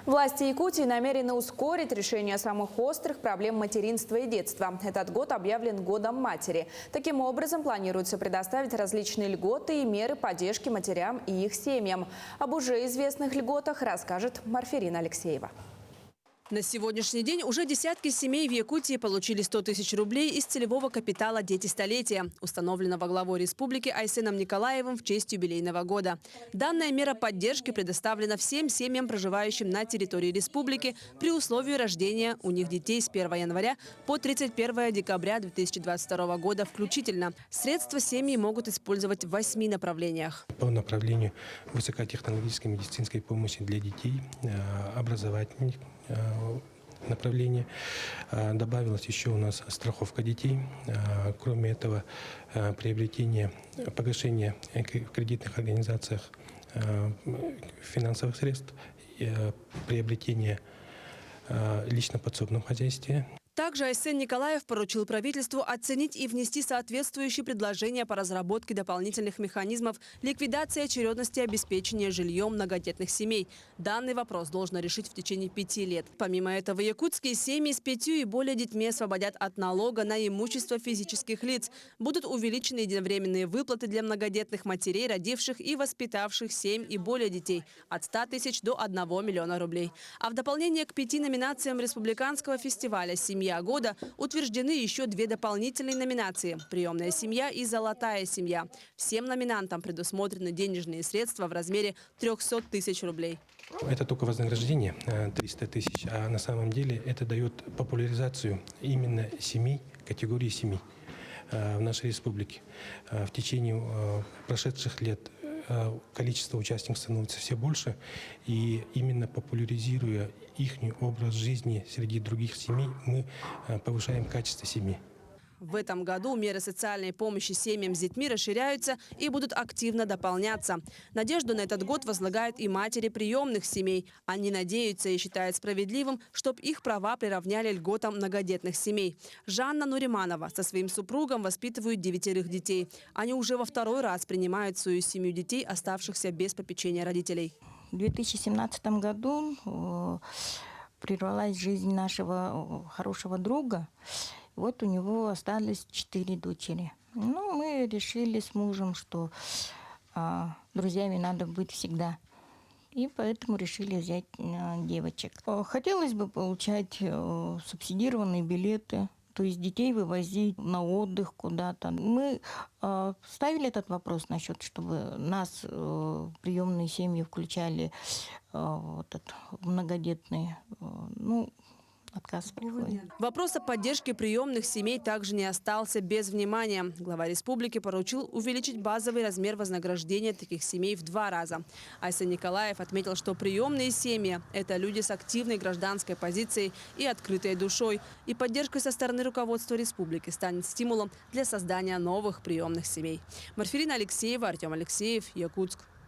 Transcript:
Власти Якутии намерены ускорить решение самых острых проблем материнства и детства. Этот год объявлен годом матери. Таким образом, планируется предоставить различные льготы и меры поддержки матерям и их семьям. Об уже известных льготах расскажет Марферина Алексеева. На сегодняшний день уже десятки семей в Якутии получили 100 тысяч рублей из целевого капитала «Дети столетия», установленного главой республики Айсеном Николаевым в честь юбилейного года. Данная мера поддержки предоставлена всем семьям, проживающим на территории республики, при условии рождения у них детей с 1 января по 31 декабря 2022 года включительно. Средства семьи могут использовать в 8 направлениях. По направлению высокотехнологической медицинской помощи для детей, образовательных направление. Добавилась еще у нас страховка детей. Кроме этого, погашение в кредитных организациях финансовых средств, приобретение лично подсобном хозяйстве. Также Айсен Николаев поручил правительству оценить и внести соответствующие предложения по разработке дополнительных механизмов ликвидации очередности обеспечения жильем многодетных семей. Данный вопрос должно решить в течение 5 лет. Помимо этого, якутские семьи с 5 и более детьми освободят от налога на имущество физических лиц. Будут увеличены единовременные выплаты для многодетных матерей, родивших и воспитавших 7 и более детей от 100 тысяч до 1 миллиона рублей. А в дополнение к 5 номинациям республиканского фестиваля «Семья года» утверждены еще 2 дополнительные номинации – «Приемная семья» и «Золотая семья». Всем номинантам предусмотрены денежные средства в размере 300 тысяч рублей. Это только вознаграждение 300 тысяч, а на самом деле это дает популяризацию именно семей, категории семей в нашей республике. В течение прошедших лет количество участников становится все больше, и именно популяризируя их образ жизни среди других семей, мы повышаем качество семьи. В этом году меры социальной помощи семьям с детьми расширяются и будут активно дополняться. Надежду на этот год возлагают и матери приемных семей. Они надеются и считают справедливым, чтобы их права приравняли льготам многодетных семей. Жанна Нуриманова со своим супругом воспитывают 9 детей. Они уже во 2-й раз принимают свою семью детей, оставшихся без попечения родителей. В 2017 году прервалась жизнь нашего хорошего друга. Вот у него остались 4 дочери. Ну, мы решили с мужем, что друзьями надо быть всегда. И поэтому решили взять девочек. Хотелось бы получать субсидированные билеты, то есть детей вывозить на отдых куда-то. Мы ставили этот вопрос насчет, чтобы нас приемные семьи включали в многодетные. Отказ приходит. Вопрос о поддержке приемных семей также не остался без внимания. Глава республики поручил увеличить базовый размер вознаграждения таких семей в 2 раза. Айсен Николаев отметил, что приемные семьи – это люди с активной гражданской позицией и открытой душой. И поддержка со стороны руководства республики станет стимулом для создания новых приемных семей. Марферина Алексеева, Артем Алексеев, Якутск.